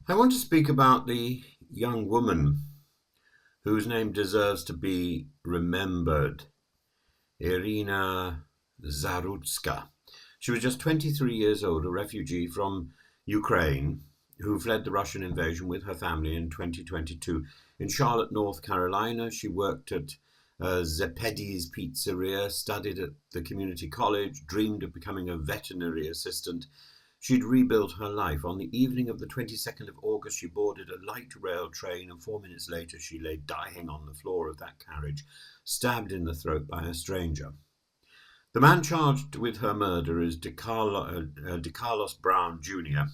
I want to speak about the young woman whose name deserves to be remembered, Irina Zarutska. She was just 23 years old, a refugee from Ukraine who fled the Russian invasion with her family in 2022. In Charlotte, North Carolina, she worked at Zepedi's Pizzeria, studied at the community college, dreamed of becoming a veterinary assistant. She'd rebuilt her life. On the evening of the 22nd of August, she boarded a light rail train, and 4 minutes later she lay dying on the floor of that carriage, stabbed in the throat by a stranger. The man charged with her murder is DeCarlos Brown Jr.,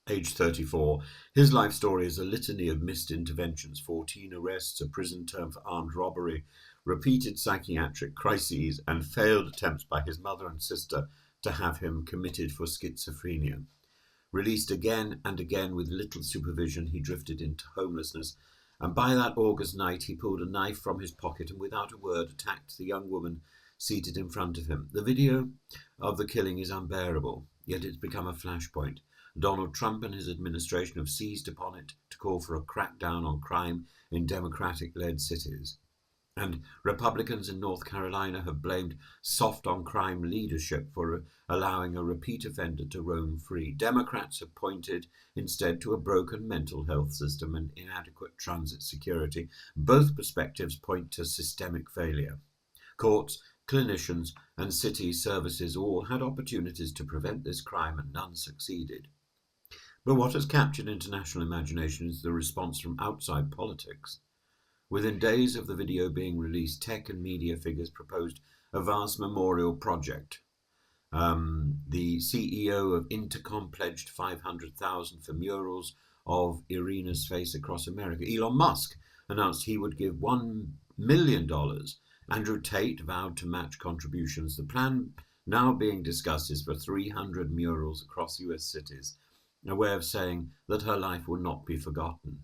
aged 34. His life story is a litany of missed interventions, 14 arrests, a prison term for armed robbery, repeated psychiatric crises, and failed attempts by his mother and sister to have him committed for schizophrenia. Released again and again with little supervision, he drifted into homelessness, and by that August night he pulled a knife from his pocket and without a word attacked the young woman seated in front of him. The video of the killing is unbearable, yet it's become a flashpoint. Donald Trump and his administration have seized upon it to call for a crackdown on crime in Democratic-led cities. And Republicans in North Carolina have blamed soft-on-crime leadership for allowing a repeat offender to roam free. Democrats have pointed instead to a broken mental health system and inadequate transit security. Both perspectives point to systemic failure. Courts, clinicians, and city services all had opportunities to prevent this crime, and none succeeded. But what has captured international imagination is the response from outside politics. Within days of the video being released, tech and media figures proposed a vast memorial project. The CEO of Intercom pledged $500,000 for murals of Irina's face across America. Elon Musk announced he would give $1 million. Andrew Tate vowed to match contributions. The plan now being discussed is for 300 murals across US cities, a way of saying that her life will not be forgotten.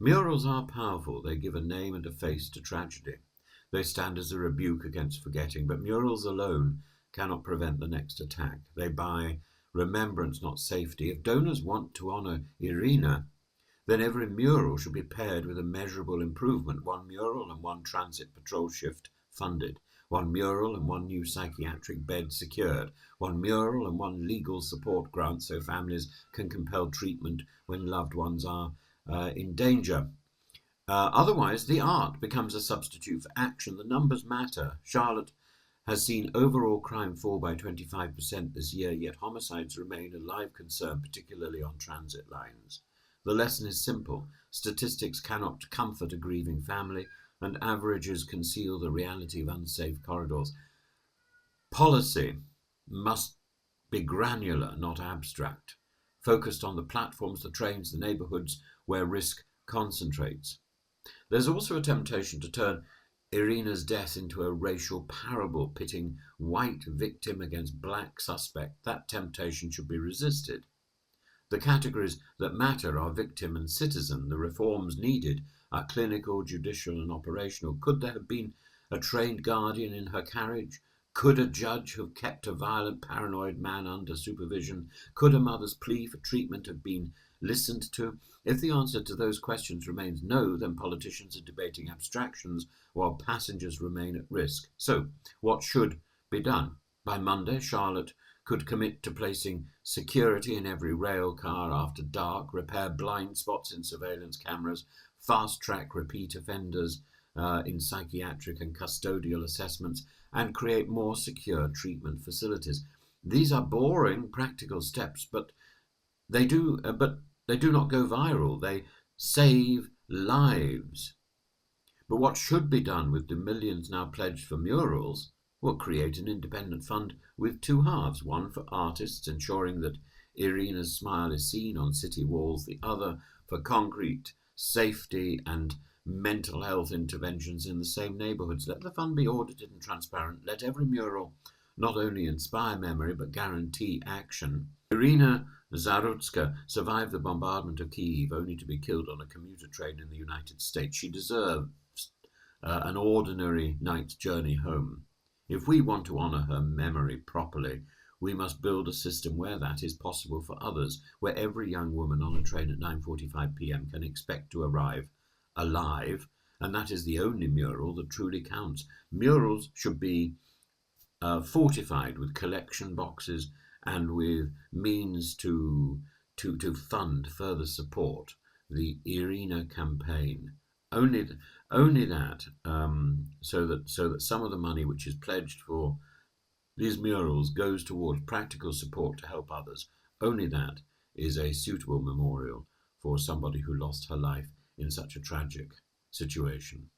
Murals are powerful. They give a name and a face to tragedy. They stand as a rebuke against forgetting, but murals alone cannot prevent the next attack. They buy remembrance, not safety. If donors want to honour Irina, then every mural should be paired with a measurable improvement. One mural and one transit patrol shift funded. One mural and one new psychiatric bed secured. One mural and one legal support grant so families can compel treatment when loved ones are in danger. Otherwise, the art becomes a substitute for action. The numbers matter. Charlotte has seen overall crime fall by 25% this year, yet homicides remain a live concern, particularly on transit lines. The lesson is simple. Statistics cannot comfort a grieving family, and averages conceal the reality of unsafe corridors. Policy must be granular, not abstract, focused on the platforms, the trains, the neighbourhoods where risk concentrates. There's also a temptation to turn Irina's death into a racial parable, pitting white victim against black suspect. That temptation should be resisted. The categories that matter are victim and citizen. The reforms needed are clinical, judicial, and operational. Could there have been a trained guardian in her carriage? Could a judge have kept a violent, paranoid man under supervision? Could a mother's plea for treatment have been listened to? If the answer to those questions remains no, then politicians are debating abstractions while passengers remain at risk. So, what should be done? By Monday, Charlotte could commit to placing security in every rail car after dark, repair blind spots in surveillance cameras, fast-track repeat offenders in psychiatric and custodial assessments, and create more secure treatment facilities. These are boring, practical steps, but they do not go viral. They save lives. But what should be done with the millions now pledged for murals? Well, create an independent fund with two halves, one for artists, ensuring that Irina's smile is seen on city walls, the other for concrete safety and mental health interventions in the same neighbourhoods. Let the fund be audited and transparent. Let every mural not only inspire memory but guarantee action. Irina Zarutska survived the bombardment of Kyiv only to be killed on a commuter train in the United States. She deserves an ordinary night's journey home. If we want to honour her memory properly, We must build a system where that is possible for others, where every young woman on a train at 9:45 p.m. can expect to arrive alive, and that is the only mural that truly counts. Murals should be fortified with collection boxes and with means to fund further support the Irina campaign. Only only that, so that some of the money which is pledged for these murals goes towards practical support to help others. Only that is a suitable memorial for somebody who lost her life in such a tragic situation.